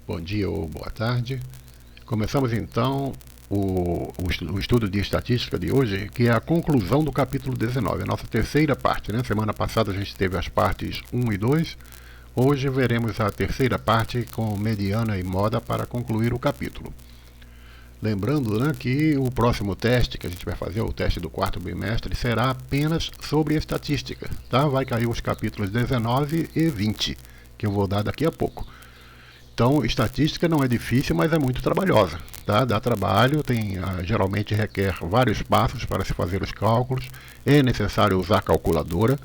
Bom dia ou boa tarde. Começamos então o estudo de estatística de hoje, que é a conclusão do capítulo 19, a nossa terceira parte, né? Semana passada a gente teve as partes 1 e 2. Hoje veremos a terceira parte com mediana e moda para concluir o capítulo. Lembrando, né, que o próximo teste que a gente vai fazer, o teste do quarto bimestre, será apenas sobre estatística, tá? Vai cair os capítulos 19 e 20, que eu vou dar daqui a pouco. Então, estatística não é difícil, mas é muito trabalhosa, tá? Dá trabalho, geralmente requer vários passos para se fazer os cálculos, é necessário usar calculadora,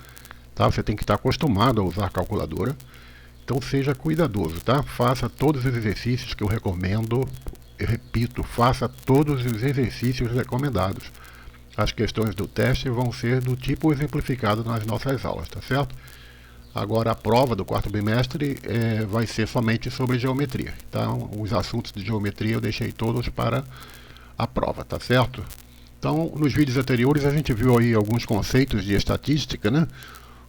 tá? Você tem que estar acostumado a usar calculadora, então seja cuidadoso, tá? Faça todos os exercícios que eu recomendo, eu repito, faça todos os exercícios recomendados. As questões do teste vão ser do tipo exemplificado nas nossas aulas, tá certo? Agora a prova do quarto bimestre vai ser somente sobre geometria. Então, os assuntos de geometria eu deixei todos para a prova, tá certo? Então, nos vídeos anteriores a gente viu aí alguns conceitos de estatística, né?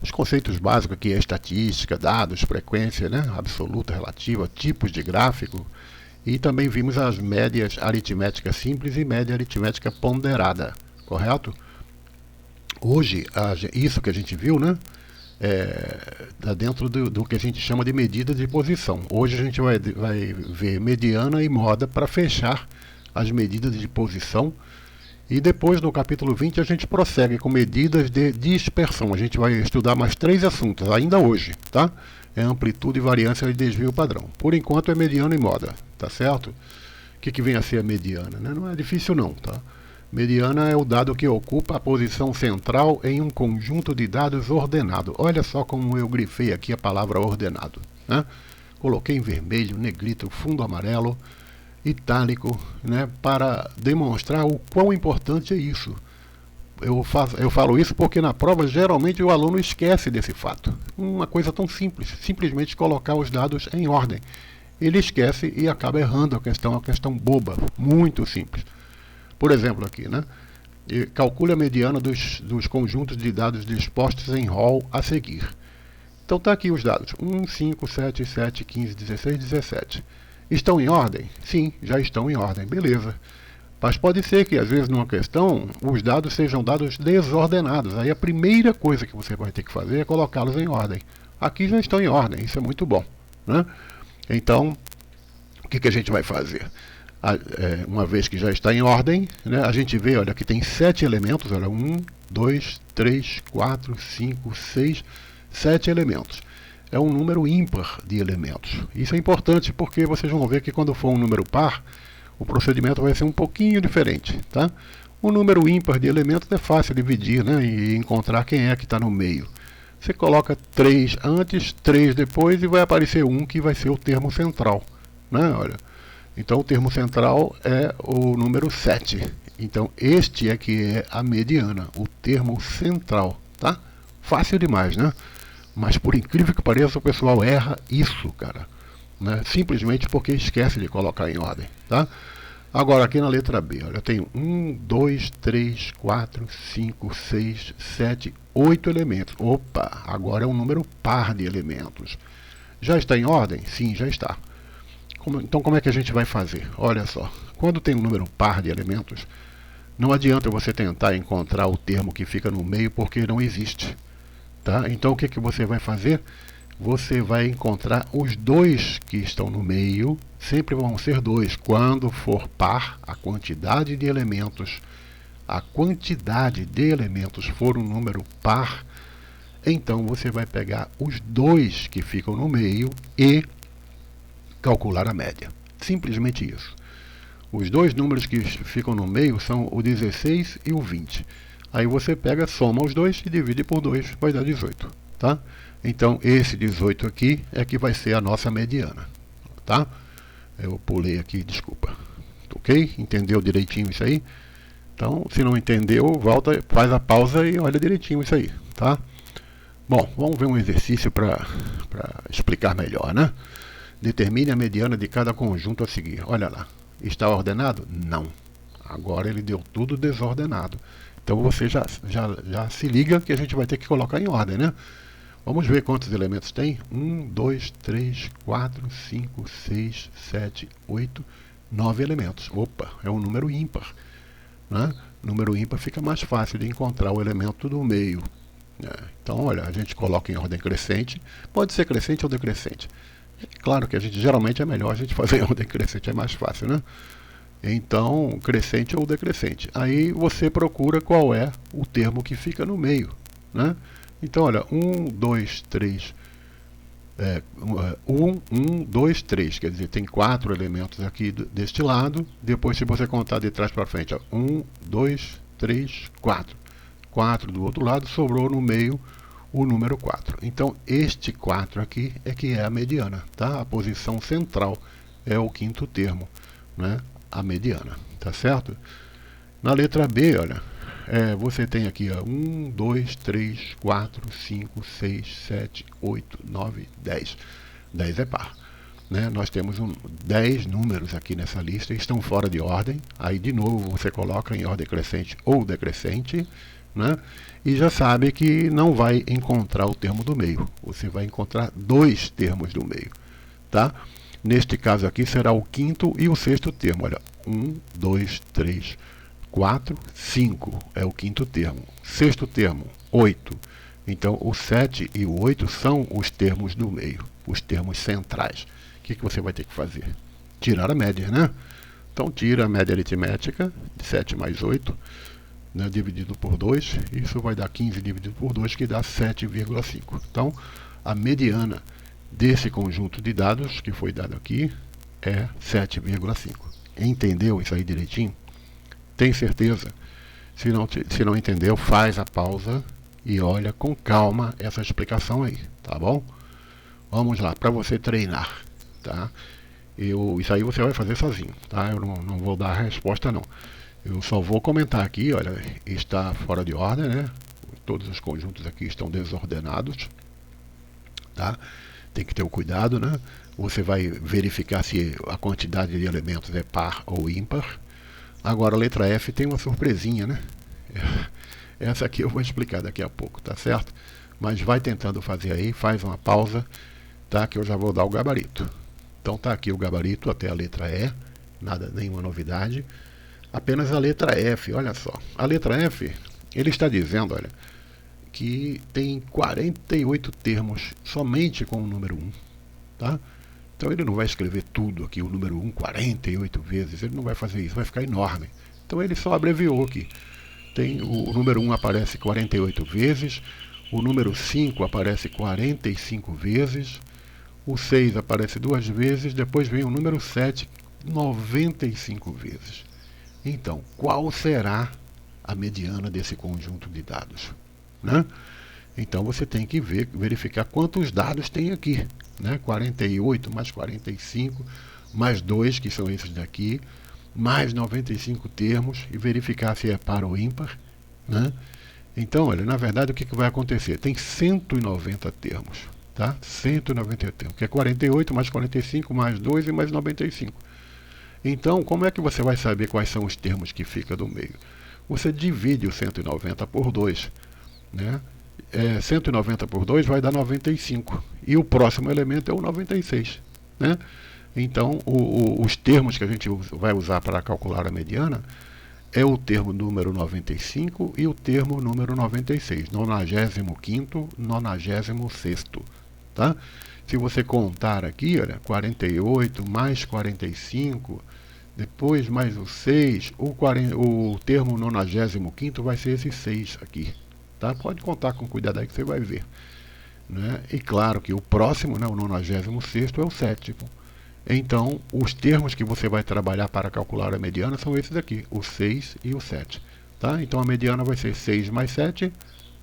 Os conceitos básicos aqui é estatística, dados, frequência, né? Absoluta, relativa, tipos de gráfico. E também vimos as médias aritmética simples e média aritmética ponderada, correto? Hoje, isso que a gente viu, né? Está dentro do que a gente chama de medida de posição. Hoje a gente vai ver mediana e moda para fechar as medidas de posição. E depois, no capítulo 20, a gente prossegue com medidas de dispersão. A gente vai estudar mais 3 assuntos, ainda hoje, tá? É amplitude, variância e desvio padrão. Por enquanto é mediana e moda, tá certo? O que vem a ser a mediana, né? Não é difícil não, tá? Mediana é o dado que ocupa a posição central em um conjunto de dados ordenado. Olha só como eu grifei aqui a palavra ordenado, né? Coloquei em vermelho, negrito, fundo amarelo, itálico, né, para demonstrar o quão importante é isso. Eu falo isso porque na prova geralmente o aluno esquece desse fato. Uma coisa tão simples, simplesmente colocar os dados em ordem. Ele esquece e acaba errando a questão, é uma questão boba, muito simples. Por exemplo aqui, né? Calcule a mediana dos conjuntos de dados dispostos em rol a seguir. Então está aqui os dados, 1, 5, 7, 7, 15, 16, 17. Estão em ordem? Sim, já estão em ordem, beleza. Mas pode ser que, às vezes, numa questão, os dados sejam dados desordenados. Aí a primeira coisa que você vai ter que fazer é colocá-los em ordem. Aqui já estão em ordem, isso é muito bom, né? Então, o que a gente vai fazer? Uma vez que já está em ordem, né, a gente vê, olha, que tem 7 elementos, olha, 1, 2, 3, 4, 5, 6, 7 elementos. É um número ímpar de elementos. Isso é importante porque vocês vão ver que quando for um número par, o procedimento vai ser um pouquinho diferente, tá? O número ímpar de elementos é fácil de dividir, né, e encontrar quem é que está no meio. Você coloca 3 antes, 3 depois e vai aparecer um que vai ser o termo central, né? Olha. Então o termo central é o número 7. Então este é que é a mediana, o termo central, tá? Fácil demais, né? Mas por incrível que pareça, o pessoal erra isso, cara, né? Simplesmente porque esquece de colocar em ordem, tá? Agora aqui na letra B, olha, eu tenho 1, 2, 3, 4, 5, 6, 7, 8 elementos. Opa, agora é um número par de elementos. Já está em ordem? Sim, já está. Então como é que a gente vai fazer? Olha só, quando tem um número par de elementos, não adianta você tentar encontrar o termo que fica no meio porque não existe, tá? Então o que você vai fazer? Você vai encontrar os dois que estão no meio, sempre vão ser 2. Quando for par, a quantidade de elementos for um número par, então você vai pegar os 2 que ficam no meio e calcular a média. Simplesmente isso. Os 2 números que ficam no meio são o 16 e o 20. Aí você pega, soma os 2 e divide por 2, vai dar 18, tá? Então esse 18 aqui é que vai ser a nossa mediana, tá? Eu pulei aqui, desculpa. Ok? Entendeu direitinho isso aí? Então, se não entendeu, volta, faz a pausa e olha direitinho isso aí, tá? Bom, vamos ver um exercício para explicar melhor, né? Determine a mediana de cada conjunto a seguir. Olha lá. Está ordenado? Não. Agora ele deu tudo desordenado. Então você já se liga que a gente vai ter que colocar em ordem, né? Vamos ver quantos elementos tem? 1, 2, 3, 4, 5, 6, 7, 8, 9 elementos. Opa, é um número ímpar, né? Número ímpar fica mais fácil de encontrar o elemento do meio. Então, olha, a gente coloca em ordem crescente, pode ser crescente ou decrescente. Claro que geralmente é melhor a gente fazer em ordem crescente, é mais fácil, né? Então, crescente ou decrescente. Aí você procura qual é o termo que fica no meio, né? Então, olha, 1, 2, 3, 1, 2, 3, quer dizer, tem 4 elementos aqui deste lado. Depois, se você contar de trás para frente, 1, 2, 3, 4. 4 do outro lado, sobrou no meio o número 4. Então, este 4 aqui é que é a mediana, tá? A posição central é o quinto termo, né? A mediana, tá certo? Na letra B, olha, você tem aqui 1, 2, 3, 4, 5, 6, 7, 8, 9, 10. 10 é par. Né? Nós temos 10 números aqui nessa lista, estão fora de ordem. Aí, de novo, você coloca em ordem crescente ou decrescente, né? E já sabe que não vai encontrar o termo do meio. Você vai encontrar 2 termos do meio, tá? Neste caso aqui será o quinto e o sexto termo. Olha, 1, 2, 3, 4, 5 é o quinto termo. Sexto termo, 8. Então, o 7 e o 8 são os termos do meio, os termos centrais. O que você vai ter que fazer? Tirar a média, né? Então, tira a média aritmética de 7 mais 8, né, dividido por 2. Isso vai dar 15 dividido por 2, que dá 7,5. Então, a mediana desse conjunto de dados que foi dado aqui é 7,5. Entendeu isso aí direitinho? Tem certeza? Se não entendeu, faz a pausa e olha com calma essa explicação aí, tá bom? Vamos lá, para você treinar, tá? Isso aí você vai fazer sozinho, tá? Eu não vou dar a resposta não. Eu só vou comentar aqui, olha, está fora de ordem, né? Todos os conjuntos aqui estão desordenados, tá? Tem que ter o cuidado, né? Você vai verificar se a quantidade de elementos é par ou ímpar. Agora a letra F tem uma surpresinha, né? Essa aqui eu vou explicar daqui a pouco, tá certo? Mas vai tentando fazer aí, faz uma pausa, tá? Que eu já vou dar o gabarito. Então tá aqui o gabarito até a letra E, nenhuma novidade. Apenas a letra F, olha só. A letra F, ele está dizendo, olha, que tem 48 termos somente com o número 1, tá? Então ele não vai escrever tudo aqui, o número 1, 48 vezes, ele não vai fazer isso, vai ficar enorme. Então ele só abreviou aqui. O número 1 aparece 48 vezes, o número 5 aparece 45 vezes, o 6 aparece 2 vezes, depois vem o número 7, 95 vezes. Então, qual será a mediana desse conjunto de dados, né? Então você tem que verificar quantos dados tem aqui, né? 48 mais 45 mais 2, que são esses daqui, mais 95 termos, e verificar se é par ou ímpar, né? Então, olha, na verdade o que vai acontecer? Tem 190 termos, tá? 190 termos, que é 48 mais 45 mais 2 e mais 95. Então, como é que você vai saber quais são os termos que ficam do meio? Você divide o 190 por 2, né? 190 por 2 vai dar 95. E o próximo elemento é o 96, né? Então, os termos que a gente vai usar para calcular a mediana é o termo número 95 e o termo número 96, 95º, 96º, tá? Se você contar aqui, olha, 48 mais 45, depois mais o 6, o termo 95º vai ser esse 6 aqui, tá? Pode contar com cuidado aí que você vai ver, né? E claro que o próximo, né, o 96º é o sétimo. Então, os termos que você vai trabalhar para calcular a mediana são esses aqui, o 6 e o 7. Tá? Então, a mediana vai ser 6 mais 7,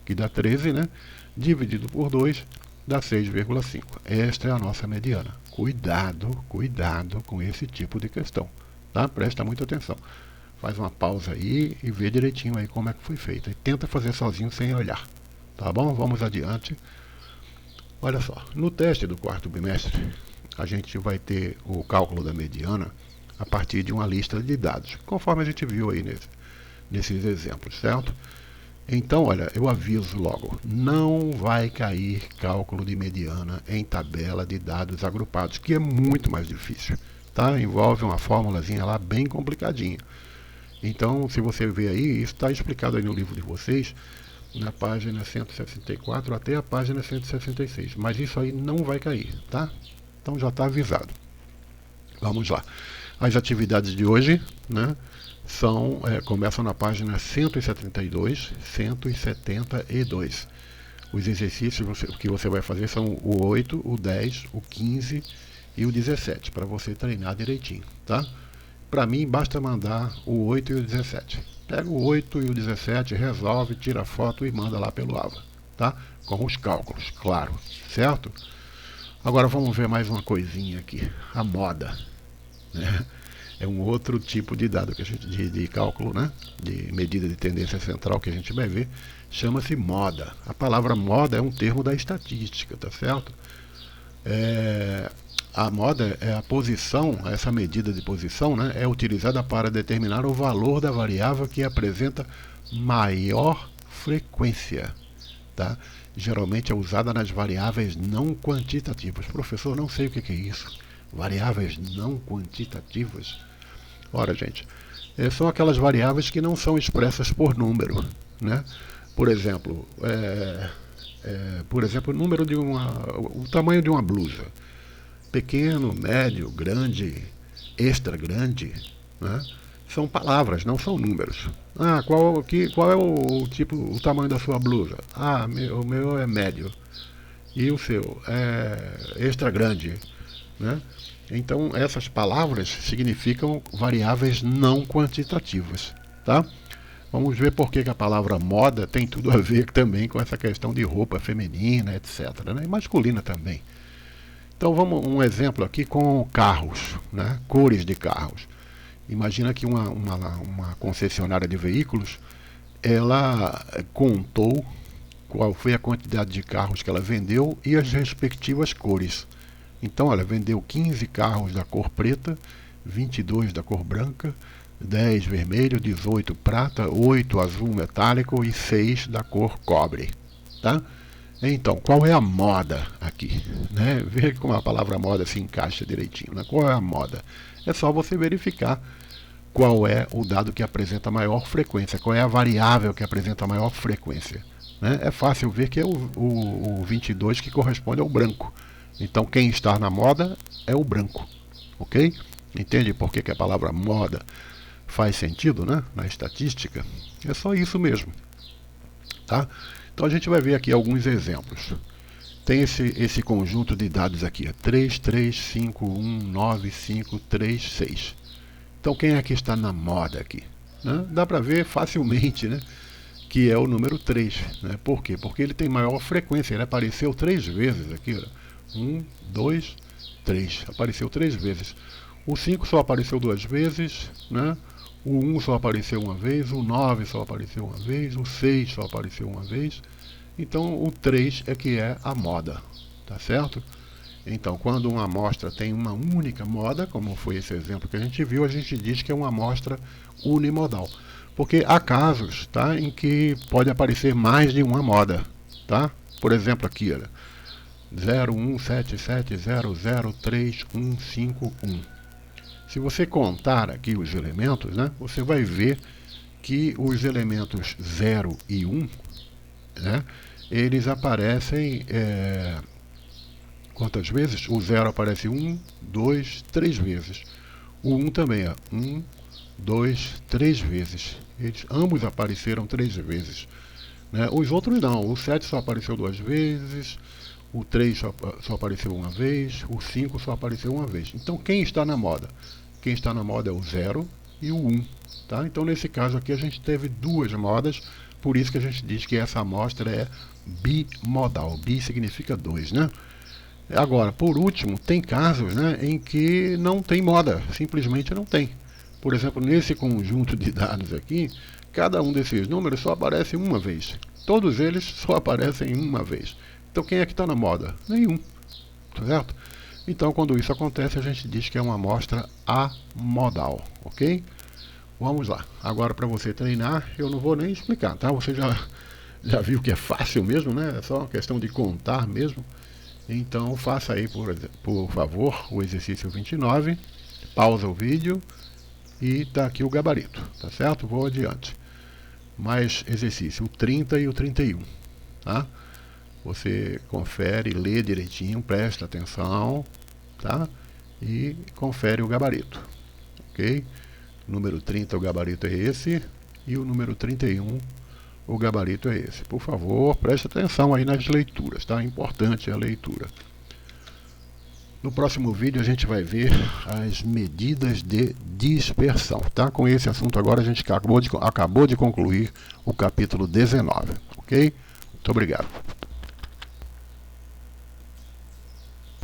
que dá 13, né? Dividido por 2, dá 6,5. Esta é a nossa mediana. Cuidado, cuidado com esse tipo de questão. Tá? Presta muita atenção. Faz uma pausa aí e vê direitinho aí como é que foi feito. E tenta fazer sozinho sem olhar. Tá bom? Vamos adiante. Olha só, no teste do quarto bimestre, a gente vai ter o cálculo da mediana a partir de uma lista de dados, conforme a gente viu aí nesses exemplos, certo? Então, olha, eu aviso logo, não vai cair cálculo de mediana em tabela de dados agrupados, que é muito mais difícil, tá? Envolve uma formulazinha lá bem complicadinha. Então, se você ver aí, isso está explicado aí no livro de vocês, na página 164 até a página 166. Mas isso aí não vai cair, tá? Então já está avisado. Vamos lá. As atividades de hoje, né, começam na página 172, 172. Os exercícios que você vai fazer são o 8, o 10, o 15 e o 17, para você treinar direitinho, tá? Para mim, basta mandar o 8 e o 17. Pega o 8 e o 17, resolve, tira a foto e manda lá pelo AVA, tá? Com os cálculos, claro, certo? Agora vamos ver mais uma coisinha aqui, a moda, né? É um outro tipo de dado que a gente, de cálculo, né? De medida de tendência central que a gente vai ver, chama-se moda. A palavra moda é um termo da estatística, tá certo? A moda é a posição, essa medida de posição, né, é utilizada para determinar o valor da variável que apresenta maior frequência. Tá? Geralmente é usada nas variáveis não quantitativas. Professor, não sei o que é isso. Variáveis não quantitativas? Ora, gente, são aquelas variáveis que não são expressas por número, né? Por exemplo, o tamanho de uma blusa. Pequeno, médio, grande, extra grande, né? São palavras, não são números. Ah, qual é o tamanho da sua blusa? Ah, o meu é médio. E o seu? É extra grande, né? Então, essas palavras significam variáveis não quantitativas, tá? Vamos ver por que a palavra moda tem tudo a ver também com essa questão de roupa feminina, etc., né? E masculina também. Então, vamos um exemplo aqui com carros, né? Cores de carros. Imagina que uma concessionária de veículos, ela contou qual foi a quantidade de carros que ela vendeu e as respectivas cores. Então, ela vendeu 15 carros da cor preta, 22 da cor branca, 10 vermelho, 18 prata, 8 azul metálico e 6 da cor cobre. Tá? Então, qual é a moda aqui? Né? Veja como a palavra moda se encaixa direitinho. Né? Qual é a moda? É só você verificar qual é o dado que apresenta maior frequência, qual é a variável que apresenta maior frequência. Né? É fácil ver que é o 22 que corresponde ao branco. Então, quem está na moda é o branco. Ok? Entende por que a palavra moda faz sentido, né? Na estatística? É só isso mesmo. Tá? Então a gente vai ver aqui alguns exemplos. Tem esse conjunto de dados aqui, 3, 3, 5, 1, 9, 5, 3, 6. Então quem é que está na moda aqui? Né? Dá para ver facilmente, né? Que é o número 3. Né? Por quê? Porque ele tem maior frequência, ele apareceu 3 vezes aqui. 1, 2, 3. Apareceu 3 vezes. O 5 só apareceu 2 vezes, né? O 1 só apareceu uma vez, o 9 só apareceu uma vez, o 6 só apareceu uma vez. Então o 3 é que é a moda, tá certo? Então quando uma amostra tem uma única moda, como foi esse exemplo que a gente viu, a gente diz que é uma amostra unimodal. Porque há casos, tá, em que pode aparecer mais de uma moda, tá? Por exemplo aqui, olha, 01770031151. Se você contar aqui os elementos, né, você vai ver que os elementos 0 e 1, né, eles aparecem quantas vezes? O 0 aparece 1, 2, 3 vezes. O 1 também é 1, 2, 3 vezes. Eles ambos apareceram 3 vezes. Né? Os outros não. O 7 só apareceu 2 vezes. O 3 só apareceu uma vez. O 5 só apareceu uma vez. Então quem está na moda? Quem está na moda é o 0 e o 1. Tá? Então nesse caso aqui a gente teve duas modas. Por isso que a gente diz que essa amostra é bimodal. Bi significa 2, né? Agora, por último, tem casos, né, em que não tem moda, simplesmente não tem. Por exemplo, nesse conjunto de dados aqui, cada um desses números só aparece uma vez. Todos eles só aparecem uma vez. Então quem é que está na moda? Nenhum. Certo? Então quando isso acontece, a gente diz que é uma amostra amodal. Ok? Vamos lá. Agora, para você treinar, eu não vou nem explicar, tá? Você já viu que é fácil mesmo, né? É só uma questão de contar mesmo. Então, faça aí, por favor, o exercício 29. Pausa o vídeo e tá aqui o gabarito, tá certo? Vou adiante. Mais exercício, o 30 e o 31, tá? Você confere, lê direitinho, presta atenção, tá? E confere o gabarito, ok? Número 30, o gabarito é esse, e o número 31, o gabarito é esse. Por favor, preste atenção aí nas leituras, tá? Importante a leitura. No próximo vídeo a gente vai ver as medidas de dispersão, tá? Com esse assunto agora a gente acabou de concluir o capítulo 19, ok? Muito obrigado.